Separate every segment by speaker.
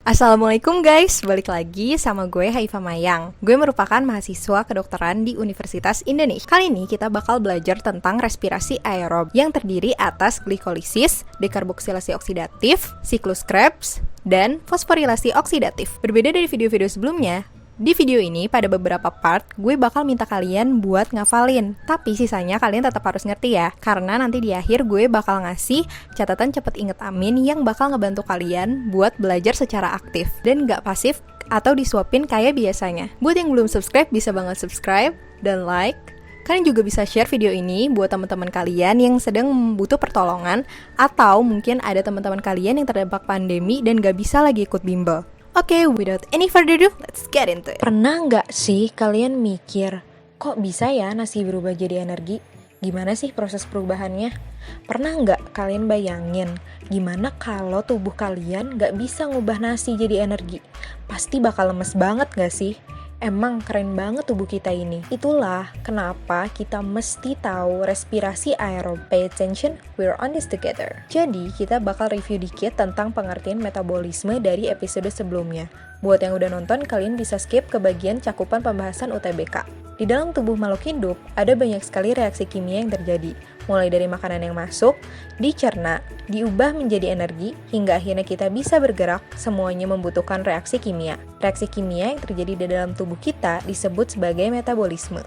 Speaker 1: Assalamualaikum guys, balik lagi sama gue Haifa Mayang. Gue merupakan mahasiswa kedokteran di Universitas Indonesia. Kali ini kita bakal belajar tentang respirasi aerob yang terdiri atas glikolisis, dekarboksilasi oksidatif, siklus Krebs, dan fosforilasi oksidatif. Berbeda dari video-video sebelumnya, di video ini, pada beberapa part, gue bakal minta kalian buat ngafalin. Tapi sisanya kalian tetap harus ngerti ya, karena nanti di akhir gue bakal ngasih catatan cepet inget amin yang bakal ngebantu kalian buat belajar secara aktif dan gak pasif atau disuapin kayak biasanya. Buat yang belum subscribe, bisa banget subscribe dan like. Kalian juga bisa share video ini buat teman-teman kalian yang sedang membutuh pertolongan, atau mungkin ada teman-teman kalian yang terdampak pandemi dan gak bisa lagi ikut bimbel. Oke, without any further ado, let's get into it.
Speaker 2: Pernah nggak sih kalian mikir, kok bisa ya nasi berubah jadi energi? Gimana sih proses perubahannya? Pernah nggak kalian bayangin, gimana kalau tubuh kalian nggak bisa ngubah nasi jadi energi? Pasti bakal lemes banget nggak sih? Emang keren banget tubuh kita ini. Itulah kenapa kita mesti tahu respirasi aerob. Pay attention, we're on this together. Jadi, kita bakal review dikit tentang pengertian metabolisme dari episode sebelumnya. Buat yang udah nonton, kalian bisa skip ke bagian cakupan pembahasan UTBK. Di dalam tubuh makhluk hidup, ada banyak sekali reaksi kimia yang terjadi. Mulai dari makanan yang masuk, dicerna, diubah menjadi energi, hingga akhirnya kita bisa bergerak, semuanya membutuhkan reaksi kimia. Reaksi kimia yang terjadi di dalam tubuh kita disebut sebagai metabolisme.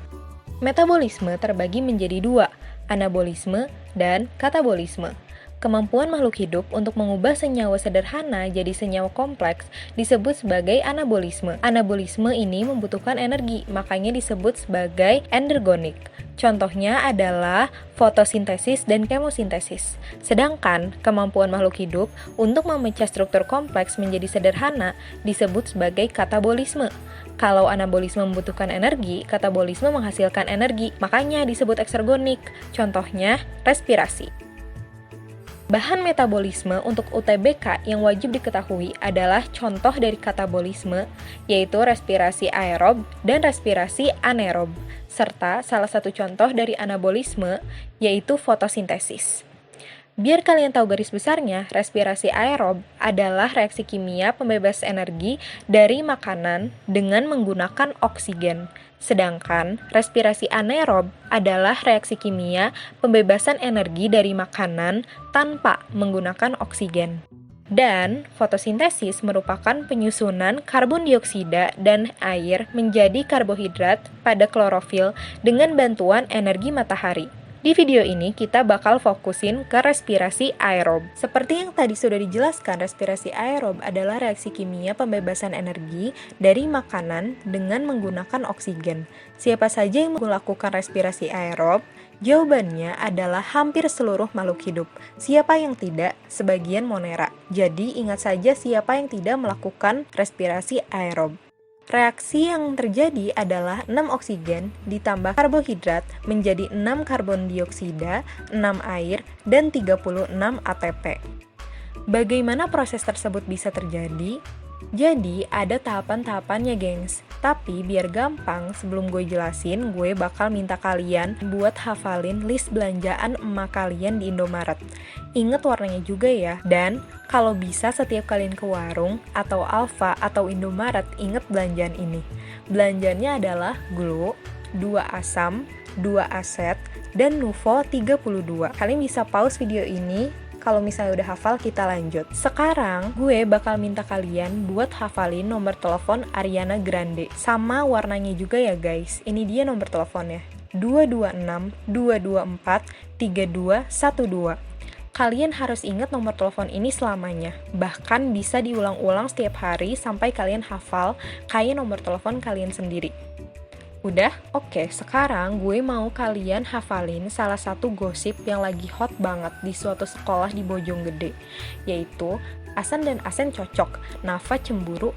Speaker 2: Metabolisme terbagi menjadi dua, anabolisme dan katabolisme. Kemampuan makhluk hidup untuk mengubah senyawa sederhana jadi senyawa kompleks disebut sebagai anabolisme. Anabolisme ini membutuhkan energi, makanya disebut sebagai endergonik. Contohnya adalah fotosintesis dan kemosintesis. Sedangkan kemampuan makhluk hidup untuk memecah struktur kompleks menjadi sederhana disebut sebagai katabolisme. Kalau anabolisme membutuhkan energi, katabolisme menghasilkan energi, makanya disebut eksergonik. Contohnya respirasi. Bahan metabolisme untuk UTBK yang wajib diketahui adalah contoh dari katabolisme, yaitu respirasi aerob dan respirasi anaerob, serta salah satu contoh dari anabolisme, yaitu fotosintesis. Biar kalian tahu garis besarnya, respirasi aerob adalah reaksi kimia pembebas energi dari makanan dengan menggunakan oksigen. Sedangkan respirasi anaerob adalah reaksi kimia pembebasan energi dari makanan tanpa menggunakan oksigen. Dan fotosintesis merupakan penyusunan karbon dioksida dan air menjadi karbohidrat pada klorofil dengan bantuan energi matahari. Di video ini kita bakal fokusin ke respirasi aerob. Seperti yang tadi sudah dijelaskan, respirasi aerob adalah reaksi kimia pembebasan energi dari makanan dengan menggunakan oksigen. Siapa saja yang melakukan respirasi aerob? Jawabannya adalah hampir seluruh makhluk hidup. Siapa yang tidak? Sebagian monera. Jadi ingat saja siapa yang tidak melakukan respirasi aerob. Reaksi yang terjadi adalah 6 oksigen ditambah karbohidrat menjadi 6 karbon dioksida, 6 air, dan 36 ATP. Bagaimana proses tersebut bisa terjadi? Jadi, ada tahapan-tahapannya, gengs. Tapi, biar gampang, sebelum gue jelasin, gue bakal minta kalian buat hafalin list belanjaan emak kalian di Indomaret. Ingat warnanya juga ya. Dan, kalau bisa setiap kalian ke warung, atau Alfa, atau Indomaret, ingat belanjaan ini. Belanjaannya adalah glo, 2 asam, 2 aset, dan Nuvo 32. Kalian bisa pause video ini. Kalau misalnya udah hafal, kita lanjut. Sekarang, gue bakal minta kalian buat hafalin nomor telepon Ariana Grande. Sama warnanya juga ya guys. Ini dia nomor teleponnya. 226-224-3212. Kalian harus ingat nomor telepon ini selamanya. Bahkan bisa diulang-ulang setiap hari sampai kalian hafal kayak nomor telepon kalian sendiri. Udah? Oke, sekarang gue mau kalian hafalin salah satu gosip yang lagi hot banget di suatu sekolah di Bojonggede, yaitu Asan dan Asen cocok, Nafa cemburu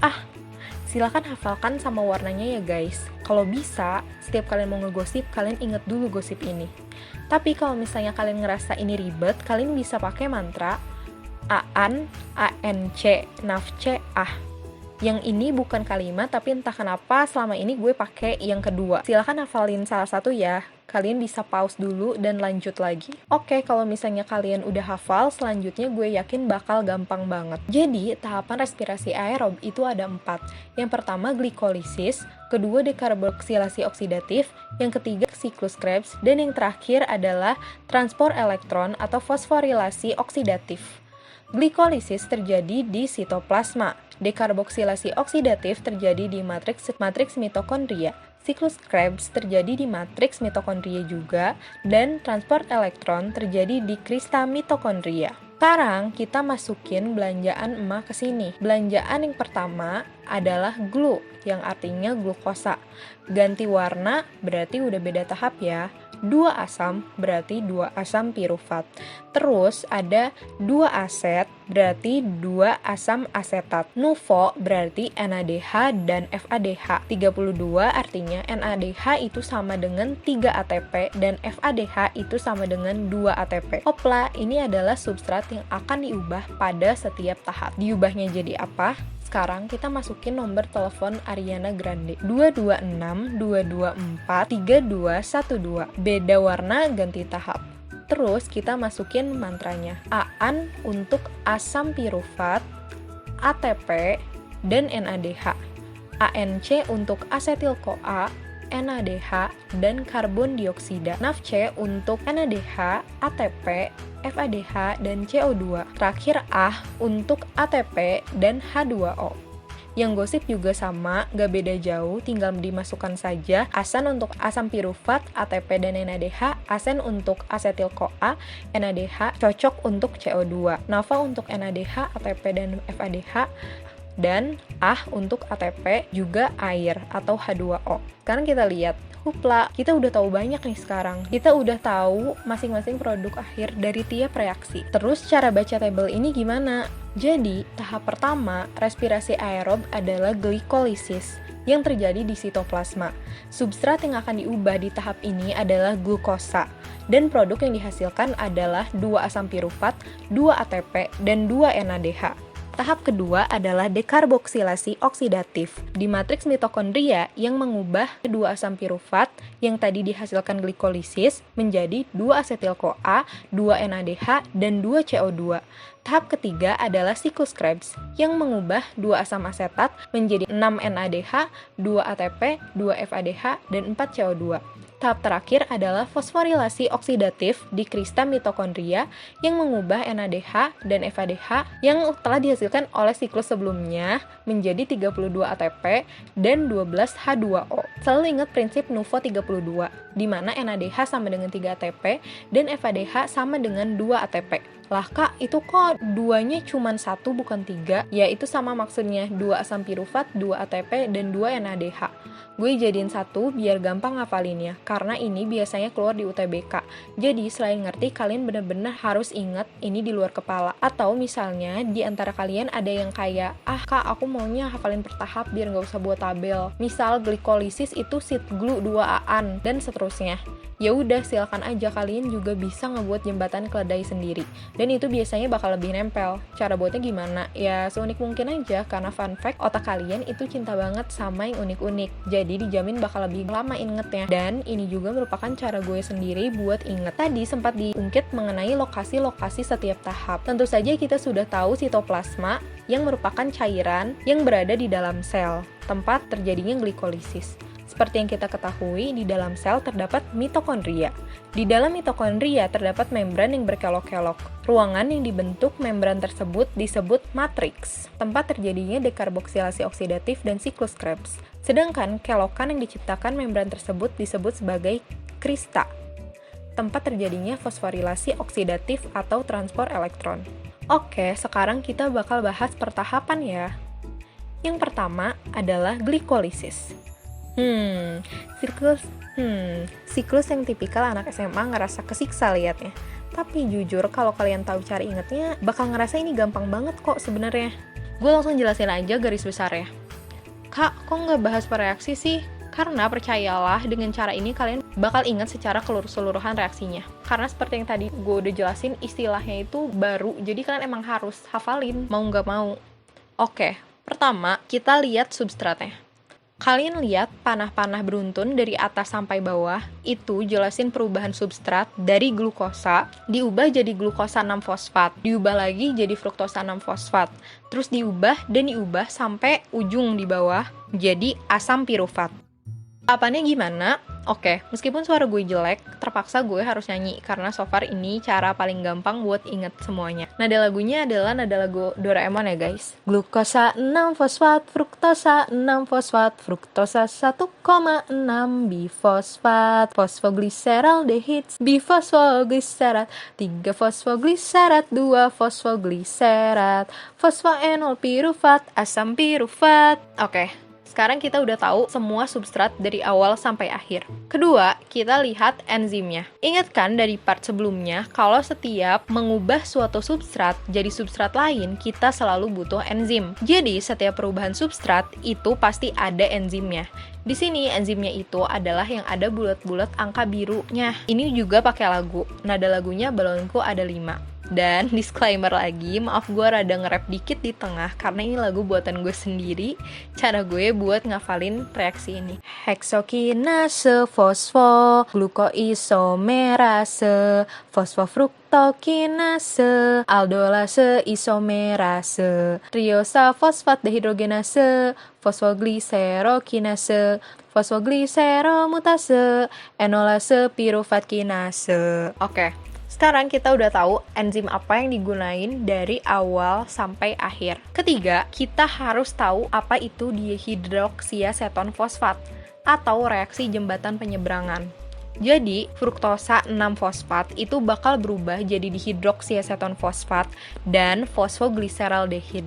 Speaker 2: Silakan hafalkan sama warnanya ya guys. Kalau bisa, setiap kalian mau ngegosip, kalian inget dulu gosip ini. Tapi kalau misalnya kalian ngerasa ini ribet, kalian bisa pakai mantra Aan, ANC, Nafce, Yang ini bukan kalimat, tapi entah kenapa selama ini gue pakai yang kedua. Silahkan hafalin salah satu ya. kalian bisa pause dulu dan lanjut lagi. Oke, kalau misalnya kalian udah hafal, selanjutnya gue yakin bakal gampang banget. Jadi, tahapan respirasi aerob itu ada 4. Yang pertama glikolisis, kedua dekarboksilasi oksidatif, yang ketiga siklus Krebs, dan yang terakhir adalah transport elektron atau fosforilasi oksidatif. Glikolisis terjadi di sitoplasma. Dekarboksilasi oksidatif terjadi di matriks mitokondria. Siklus Krebs terjadi di matriks mitokondria juga, dan transport elektron terjadi di krista mitokondria. Sekarang kita masukin belanjaan emak ke sini. Belanjaan yang pertama adalah glu, yang artinya glukosa. Ganti warna berarti udah beda tahap ya. 2 asam berarti 2 asam pirufat. Terus ada 2 aset berarti 2 asam asetat. NUVO berarti NADH dan FADH. 32 artinya NADH itu sama dengan 3 ATP dan FADH itu sama dengan 2 ATP. Hopla, ini adalah substrat yang akan diubah pada setiap tahap. Diubahnya jadi apa? Sekarang kita masukin nomor telepon Ariana Grande 226-224-3212. Beda warna, ganti tahap. Terus kita masukin mantranya. AAN untuk asam pirufat, ATP, dan NADH. ANC untuk asetil-CoA, NADH, dan karbon dioksida. NAFC untuk NADH, ATP, FADH, dan CO2. Terakhir untuk ATP dan H2O. Yang gosip juga sama, gak beda jauh, tinggal dimasukkan saja. ASAN untuk asam pirufat, ATP dan NADH, ASEN untuk asetil-CoA, NADH, cocok untuk CO2. NAFA untuk NADH, ATP dan FADH, dan untuk ATP juga air atau H2O. Sekarang kita lihat, hupla, kita udah tahu banyak nih sekarang. Kita udah tahu masing-masing produk akhir dari tiap reaksi. Terus cara baca tabel ini gimana? Jadi, tahap pertama, respirasi aerob adalah glikolisis yang terjadi di sitoplasma. Substrat yang akan diubah di tahap ini adalah glukosa. Dan produk yang dihasilkan adalah 2 asam pirufat, 2 ATP, dan 2 NADH. Tahap kedua adalah dekarboksilasi oksidatif. Di matriks mitokondria yang mengubah 2 asam pirufat yang tadi dihasilkan glikolisis menjadi 2 asetil-CoA, 2 NADH, dan 2 CO2. Tahap ketiga adalah siklus Krebs yang mengubah 2 asam asetat menjadi 6 NADH, 2 ATP, 2 FADH, dan 4 CO2. Tahap terakhir adalah fosforilasi oksidatif di krista mitokondria yang mengubah NADH dan FADH yang telah dihasilkan oleh siklus sebelumnya menjadi 32 ATP dan 12 H2O. Selalu ingat prinsip NUVO 32, di mana NADH sama dengan 3 ATP dan FADH sama dengan 2 ATP. Lah kak, itu kok duanya cuma 1 bukan 3? Ya itu sama maksudnya, 2 asam pirufat, 2 ATP, dan 2 NADH. Gue jadiin 1 biar gampang ngafalinnya, karena ini biasanya keluar di UTBK. Jadi selain ngerti, kalian benar-benar harus ingat ini di luar kepala. Atau misalnya di antara kalian ada yang kayak, kak aku maunya hafalin per tahap biar gak usah buat tabel. Misal glikolisis itu sitglu 2-aan, dan seterusnya. Ya udah, silakan aja, kalian juga bisa ngebuat jembatan keledai sendiri. Dan itu biasanya bakal lebih nempel. Cara buatnya gimana? Ya seunik mungkin aja, karena fun fact, otak kalian itu cinta banget sama yang unik-unik. Jadi dijamin bakal lebih lama ingetnya. Dan ini juga merupakan cara gue sendiri buat inget. Tadi sempat diungkit mengenai lokasi-lokasi setiap tahap. Tentu saja kita sudah tahu sitoplasma yang merupakan cairan yang berada di dalam sel, tempat terjadinya glikolisis. Seperti yang kita ketahui, di dalam sel terdapat mitokondria. Di dalam mitokondria terdapat membran yang berkelok-kelok. Ruangan yang dibentuk membran tersebut disebut matriks, tempat terjadinya dekarboksilasi oksidatif dan siklus Krebs. Sedangkan kelokan yang diciptakan membran tersebut disebut sebagai krista, tempat terjadinya fosforilasi oksidatif atau transport elektron. Oke, sekarang kita bakal bahas pertahapan ya. Yang pertama adalah glikolisis. Siklus yang tipikal anak SMA ngerasa kesiksa liatnya. Tapi jujur kalau kalian tahu cara ingetnya, bakal ngerasa ini gampang banget kok sebenarnya. Gue langsung jelasin aja garis besarnya. Kak, kok nggak bahas per reaksi sih? Karena percayalah, dengan cara ini kalian bakal ingat secara keseluruhan reaksinya. Karena seperti yang tadi gue udah jelasin, istilahnya itu baru, jadi kalian emang harus hafalin, mau nggak mau. Oke, pertama kita lihat substratnya.
Speaker 1: Kalian lihat panah-panah beruntun dari atas sampai bawah, itu jelasin perubahan substrat dari glukosa, diubah jadi glukosa 6-fosfat, diubah lagi jadi fruktosa 6-fosfat, terus diubah dan diubah sampai ujung di bawah jadi asam pirufat. Apanya gimana? Oke, meskipun suara gue jelek, terpaksa gue harus nyanyi karena so far ini cara paling gampang buat inget semuanya. Nada lagunya adalah nada lagu Doraemon ya guys. Glukosa 6-fosfat, fruktosa 6-fosfat, fruktosa 1,6 bifosfat, fosfogliseraldehid, bifosfogliserat, 3 fosfogliserat, 2 fosfogliserat, fosfoenol pirufat, asam pirufat. Oke. Sekarang kita udah tahu semua substrat dari awal sampai akhir. Kedua, kita lihat enzimnya. Ingatkan dari part sebelumnya, kalau setiap mengubah suatu substrat jadi substrat lain, kita selalu butuh enzim. Jadi, setiap perubahan substrat itu pasti ada enzimnya. Di sini enzimnya itu adalah yang ada bulat-bulat angka birunya. Ini juga pakai lagu. Nada lagunya Balonku Ada 5. Dan disclaimer lagi, maaf gue rada nge-rap dikit di tengah karena ini lagu buatan gue sendiri. Cara gue buat ngafalin reaksi ini. Heksokinase fosfo, glukoisomerase, fosfofruktokinase, aldolase isomerase, triosa fosfat dehidrogenase, fosfogliserokinase, fosfogliseromutase, enolase piruvatkinase. Oke. Sekarang kita udah tahu enzim apa yang digunain dari awal sampai akhir. Ketiga, kita harus tahu apa itu dihidroksiaseton fosfat atau reaksi jembatan penyeberangan. Jadi, fruktosa 6-fosfat itu bakal berubah jadi dihidroksiaseton fosfat dan fosfogliseraldehid.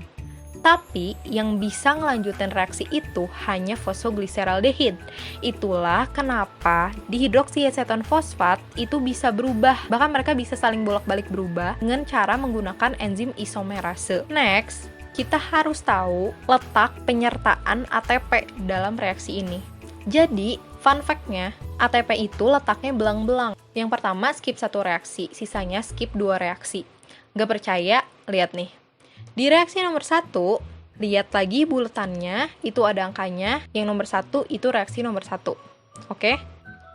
Speaker 1: Tapi, yang bisa ngelanjutin reaksi itu hanya fosfogliseraldehid. Itulah kenapa dihidroksiaseton fosfat itu bisa berubah. Bahkan mereka bisa saling bolak-balik berubah dengan cara menggunakan enzim isomerase. Next, kita harus tahu letak penyertaan ATP dalam reaksi ini. Jadi, fun fact-nya, ATP itu letaknya belang-belang. Yang pertama, skip 1 reaksi, sisanya skip 2 reaksi. Gak percaya? Lihat nih. Di reaksi nomor 1, lihat lagi buletannya, itu ada angkanya. Yang nomor 1 itu reaksi nomor 1. Oke?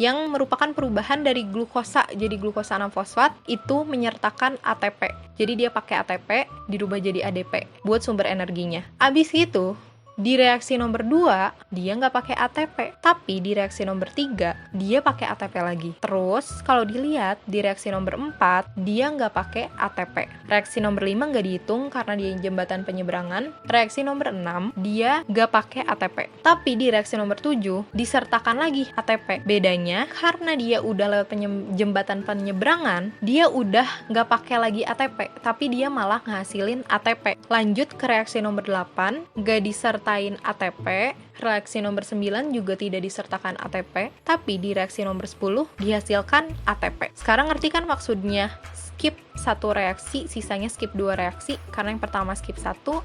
Speaker 1: Yang merupakan perubahan dari glukosa jadi glukosa 6-fosfat itu menyertakan ATP. Jadi dia pakai ATP dirubah jadi ADP buat sumber energinya. Abis itu, di reaksi nomor 2, dia nggak pakai ATP. Tapi di reaksi nomor 3, dia pakai ATP lagi. Terus, kalau dilihat, di reaksi nomor 4, dia nggak pakai ATP. Reaksi nomor 5 nggak dihitung karena dia jembatan penyeberangan. Reaksi nomor 6, dia nggak pakai ATP. Tapi di reaksi nomor 7, disertakan lagi ATP. Bedanya, karena dia udah lewat jembatan penyeberangan, dia udah nggak pakai lagi ATP. Tapi dia malah ngasilin ATP. Lanjut ke reaksi nomor 8, nggak disertakan ATP, reaksi nomor 9 juga tidak disertakan ATP, tapi di reaksi nomor 10 dihasilkan ATP. Sekarang ngerti kan maksudnya skip 1 reaksi, sisanya skip 2 reaksi, karena yang pertama skip 1,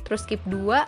Speaker 1: terus skip 2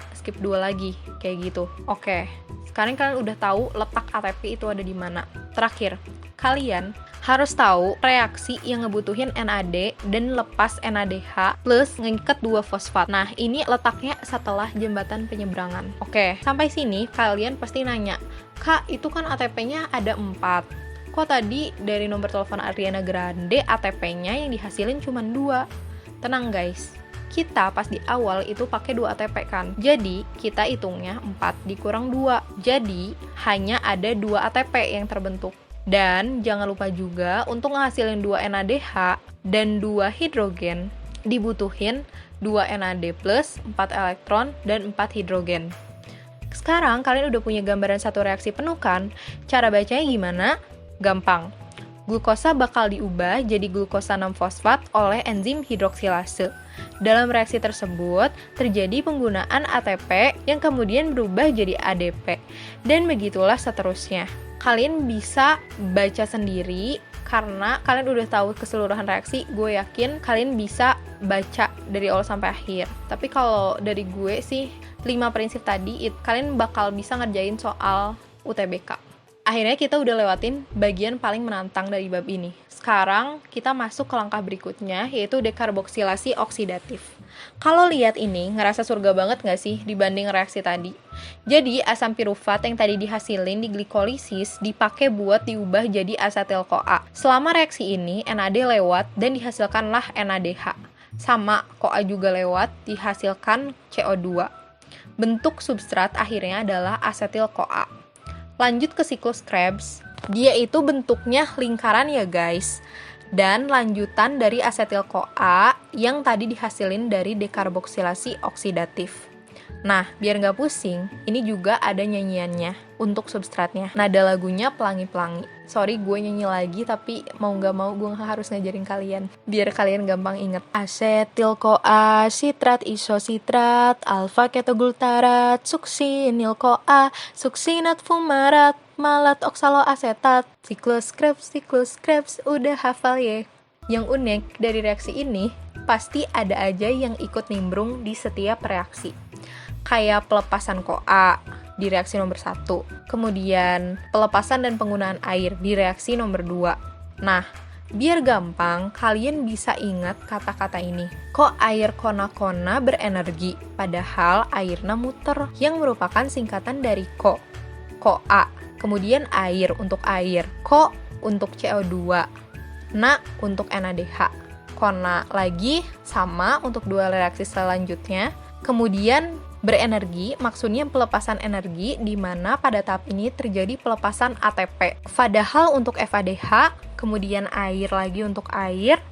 Speaker 1: lagi, kayak gitu. Oke, sekarang kalian udah tahu letak ATP itu ada di mana. Terakhir, kalian harus tahu reaksi yang ngebutuhin NAD dan lepas NADH plus ngikat 2 fosfat. Nah, ini letaknya setelah jembatan penyeberangan. Oke, sampai sini kalian pasti nanya, Kak, itu kan ATP-nya ada 4. Kok tadi dari nomor telepon Ariana Grande ATP-nya yang dihasilin cuma 2? Tenang guys, kita pas di awal itu pakai 2 ATP kan. Jadi, kita hitungnya 4 dikurang 2. Jadi, hanya ada 2 ATP yang terbentuk. Dan jangan lupa juga untuk ngehasilin 2 NADH dan 2 hidrogen dibutuhin 2 NAD+, 4 elektron, dan 4 hidrogen. Sekarang kalian udah punya gambaran satu reaksi penuh kan? Cara bacanya gimana? Gampang. Glukosa bakal diubah jadi glukosa 6-fosfat oleh enzim hidroksilase. Dalam reaksi tersebut, terjadi penggunaan ATP yang kemudian berubah jadi ADP. Dan begitulah seterusnya. Kalian bisa baca sendiri karena kalian udah tahu keseluruhan reaksi. Gue yakin kalian bisa baca dari awal sampai akhir. Tapi kalau dari gue sih 5 prinsip tadi kalian bakal bisa ngerjain soal UTBK. Akhirnya kita udah lewatin bagian paling menantang dari bab ini. Sekarang kita masuk ke langkah berikutnya, yaitu dekarboksilasi oksidatif. Kalau lihat ini, ngerasa surga banget nggak sih dibanding reaksi tadi? Jadi, asam pirufat yang tadi dihasilin di glikolisis dipakai buat diubah jadi asetil-CoA. Selama reaksi ini, NAD lewat dan dihasilkanlah NADH. Sama, CoA juga lewat, dihasilkan CO2. Bentuk substrat akhirnya adalah asetil-CoA. Lanjut ke siklus Krebs, dia itu bentuknya lingkaran ya guys. Dan lanjutan dari asetil-CoA yang tadi dihasilin dari dekarboksilasi oksidatif. Nah, biar nggak pusing, ini juga ada nyanyiannya untuk substratnya. Nada lagunya pelangi-pelangi. Sorry, gue nyanyi lagi, tapi mau nggak mau gue harus ngajarin kalian. Biar kalian gampang inget. Asetil-CoA, sitrat isositrat, alfa ketogultarat, suksinil-CoA, suksinat fumarat, malat oksaloasetat. Siklus Krebs, udah hafal ya. Yang unik dari reaksi ini, pasti ada aja yang ikut nimbrung di setiap reaksi. Kayak pelepasan CoA di reaksi nomor 1, kemudian pelepasan dan penggunaan air di reaksi nomor 2. Nah, biar gampang, kalian bisa ingat kata-kata ini. Kok air kona-kona berenergi, padahal airnya muter, yang merupakan singkatan dari CoA. Kemudian air untuk air, Ko untuk CO2, Na untuk NADH. Kona lagi sama untuk dua reaksi selanjutnya. Kemudian berenergi, maksudnya pelepasan energi, di mana pada tahap ini terjadi pelepasan ATP. Padahal untuk FADH, kemudian air lagi untuk air,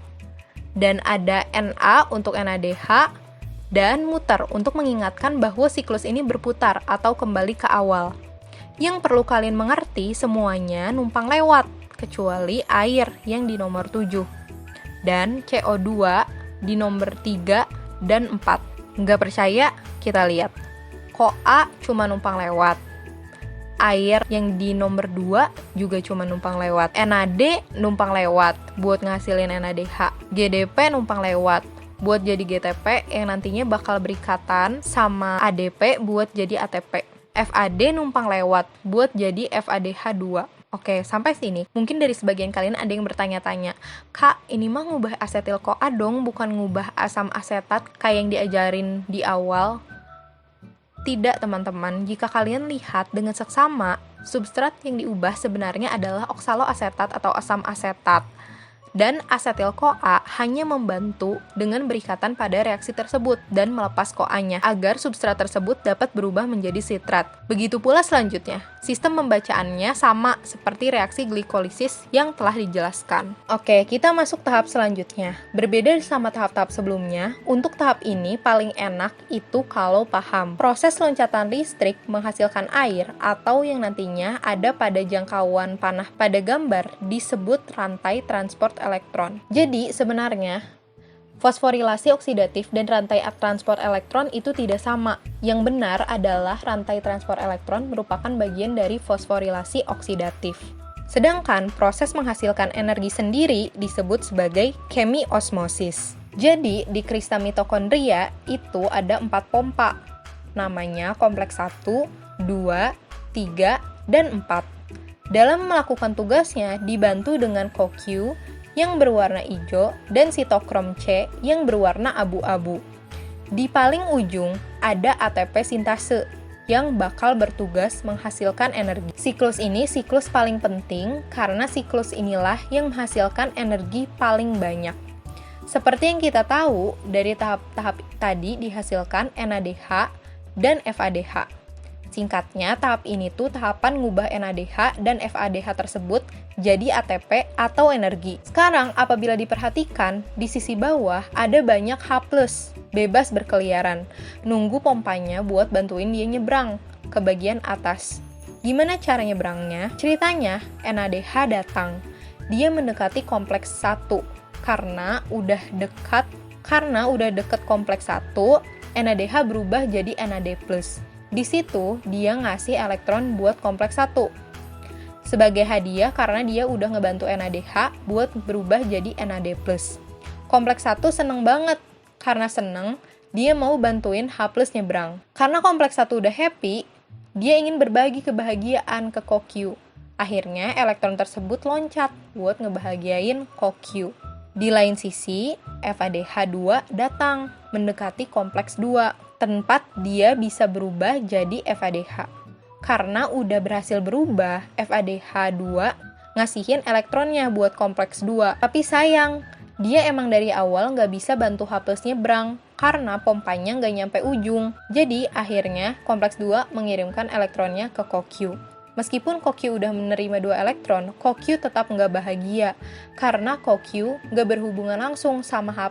Speaker 1: dan ada Na untuk NADH, dan muter untuk mengingatkan bahwa siklus ini berputar atau kembali ke awal. Yang perlu kalian mengerti, semuanya numpang lewat, kecuali air yang di nomor 7, dan CO2 di nomor 3 dan 4. Nggak percaya? Kita lihat. CoA cuma numpang lewat. Air yang di nomor 2 juga cuma numpang lewat. NAD numpang lewat buat ngasilin NADH. GDP numpang lewat buat jadi GTP yang nantinya bakal berikatan sama ADP buat jadi ATP. FAD numpang lewat buat jadi FADH2. Oke, sampai sini. Mungkin dari sebagian kalian ada yang bertanya-tanya, Kak, ini mah ngubah asetil-CoA dong, bukan ngubah asam asetat kayak yang diajarin di awal. Tidak, teman-teman. Jika kalian lihat dengan seksama, substrat yang diubah sebenarnya adalah oksaloasetat atau asam asetat. Dan asetil-CoA hanya membantu dengan berikatan pada reaksi tersebut dan melepas CoA-nya agar substrat tersebut dapat berubah menjadi sitrat. Begitu pula selanjutnya, sistem pembacaannya sama seperti reaksi glikolisis yang telah dijelaskan. Oke, kita masuk tahap selanjutnya. Berbeda sama tahap-tahap sebelumnya, untuk tahap ini paling enak itu kalau paham. Proses loncatan listrik menghasilkan air atau yang nantinya ada pada jangkauan panah pada gambar disebut rantai transport elektron. Jadi sebenarnya fosforilasi oksidatif dan rantai transport elektron itu tidak sama. Yang benar adalah rantai transport elektron merupakan bagian dari fosforilasi oksidatif. Sedangkan proses menghasilkan energi sendiri disebut sebagai kemiosmosis. Jadi di kristal mitokondria itu ada 4 pompa. Namanya kompleks 1, 2, 3, dan 4. Dalam melakukan tugasnya dibantu dengan CoQ yang berwarna hijau dan sitokrom C yang berwarna abu-abu. Di paling ujung ada ATP sintase yang bakal bertugas menghasilkan energi. Siklus ini siklus paling penting karena siklus inilah yang menghasilkan energi paling banyak. Seperti yang kita tahu, dari tahap-tahap tadi dihasilkan NADH dan FADH. Singkatnya, tahap ini tuh tahapan ngubah NADH dan FADH tersebut jadi ATP atau energi. Sekarang, apabila diperhatikan, di sisi bawah ada banyak H+, bebas berkeliaran, nunggu pompanya buat bantuin dia nyebrang ke bagian atas. Gimana cara nyebrangnya? Ceritanya, NADH datang. Dia mendekati kompleks 1, karena udah deket kompleks 1, NADH berubah jadi NAD+. Di situ, dia ngasih elektron buat kompleks 1. Sebagai hadiah karena dia udah ngebantu NADH buat berubah jadi NAD+. Kompleks 1 seneng banget. Karena seneng, dia mau bantuin H+ nyebrang. Karena kompleks 1 udah happy, dia ingin berbagi kebahagiaan ke CoQ. Akhirnya, elektron tersebut loncat buat ngebahagiain CoQ. Di lain sisi, FADH2 datang mendekati kompleks 2, tempat dia bisa berubah jadi FADH. Karena udah berhasil berubah, FADH2 ngasihin elektronnya buat kompleks 2. Tapi sayang, dia emang dari awal nggak bisa bantu H+ nyebrang, karena pompanya nggak nyampe ujung. Jadi akhirnya kompleks 2 mengirimkan elektronnya ke CoQ. Meskipun CoQ udah menerima 2 elektron, CoQ tetap nggak bahagia, karena CoQ nggak berhubungan langsung sama H+.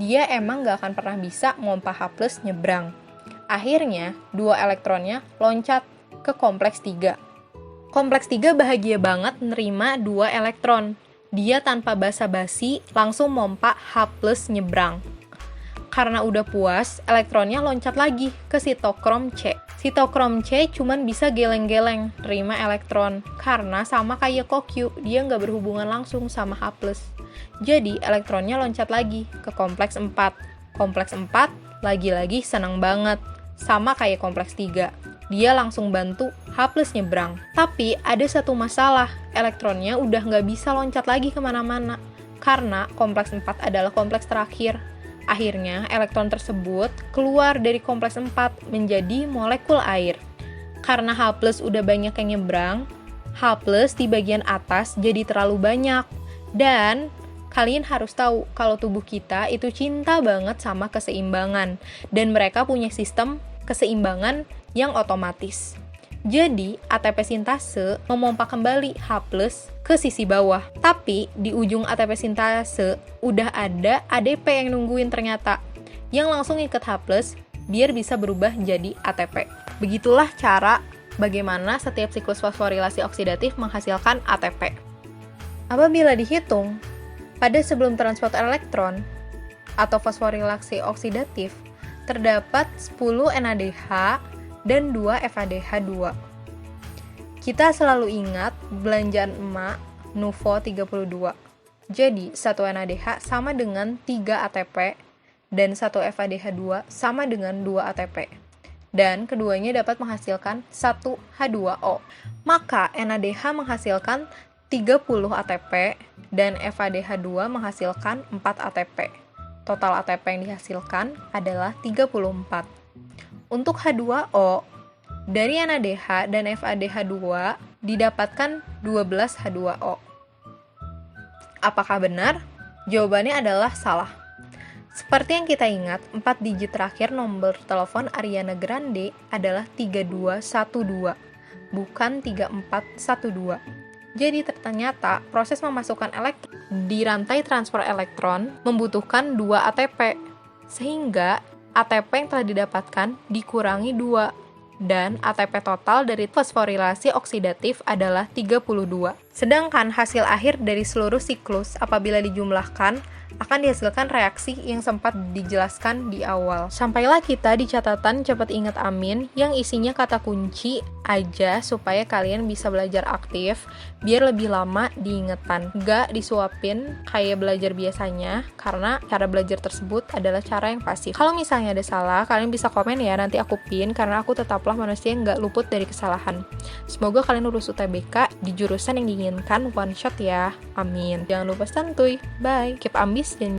Speaker 1: Dia emang nggak akan pernah bisa mompa H+ nyebrang. Akhirnya, 2 elektronnya loncat ke kompleks 3. Kompleks 3 bahagia banget nerima 2 elektron. Dia tanpa basa-basi langsung mompa H+ nyebrang. Karena udah puas, elektronnya loncat lagi ke sitokrom C. Sitokrom C cuman bisa geleng-geleng terima elektron, karena sama kayak CoQ, dia nggak berhubungan langsung sama H+. Jadi, elektronnya loncat lagi ke kompleks 4. Kompleks 4 lagi-lagi senang banget, sama kayak kompleks 3. Dia langsung bantu H+ nyebrang. Tapi ada satu masalah, elektronnya udah nggak bisa loncat lagi kemana-mana, karena kompleks 4 adalah kompleks terakhir. Akhirnya, elektron tersebut keluar dari kompleks 4 menjadi molekul air. Karena H+ udah banyak yang nyebrang, H+ di bagian atas jadi terlalu banyak. Dan kalian harus tahu kalau tubuh kita itu cinta banget sama keseimbangan, dan mereka punya sistem keseimbangan yang otomatis. Jadi, ATP sintase memompa kembali H+ ke sisi bawah. Tapi, di ujung ATP sintase udah ada ADP yang nungguin ternyata, yang langsung ikat H+ biar bisa berubah jadi ATP. Begitulah cara bagaimana setiap siklus fosforilasi oksidatif menghasilkan ATP. Apabila dihitung, pada sebelum transport elektron atau fosforilasi oksidatif, terdapat 10 NADH dan 2 FADH2. Kita selalu ingat belanjaan emak Nuvo 32. Jadi, 1 NADH sama dengan 3 ATP dan 1 FADH2 sama dengan 2 ATP. Dan keduanya dapat menghasilkan 1 H2O. Maka NADH menghasilkan 30 ATP dan FADH2 menghasilkan 4 ATP. Total ATP yang dihasilkan adalah 34. Untuk H2O, dari NADH dan FADH2 didapatkan 12 H2O. Apakah benar? Jawabannya adalah salah. Seperti yang kita ingat, 4 digit terakhir nomor telepon Ariana Grande adalah 3212, bukan 3412. Jadi ternyata proses memasukkan elektron di rantai transfer elektron membutuhkan 2 ATP, sehingga ATP yang telah didapatkan dikurangi 2, dan ATP total dari fosforilasi oksidatif adalah 32. Sedangkan hasil akhir dari seluruh siklus apabila dijumlahkan akan dihasilkan reaksi yang sempat dijelaskan di awal. Sampailah kita di catatan cepat ingat amin yang isinya kata kunci aja supaya kalian bisa belajar aktif biar lebih lama diingetan. Gak disuapin kayak belajar biasanya karena cara belajar tersebut adalah cara yang pasif. Kalau misalnya ada salah, kalian bisa komen ya, nanti aku pin karena aku tetaplah manusia yang gak luput dari kesalahan. Semoga kalian lulus UTBK di jurusan yang diinginkan one shot ya. Amin. Jangan lupa santuy. Bye. Keep ambis dan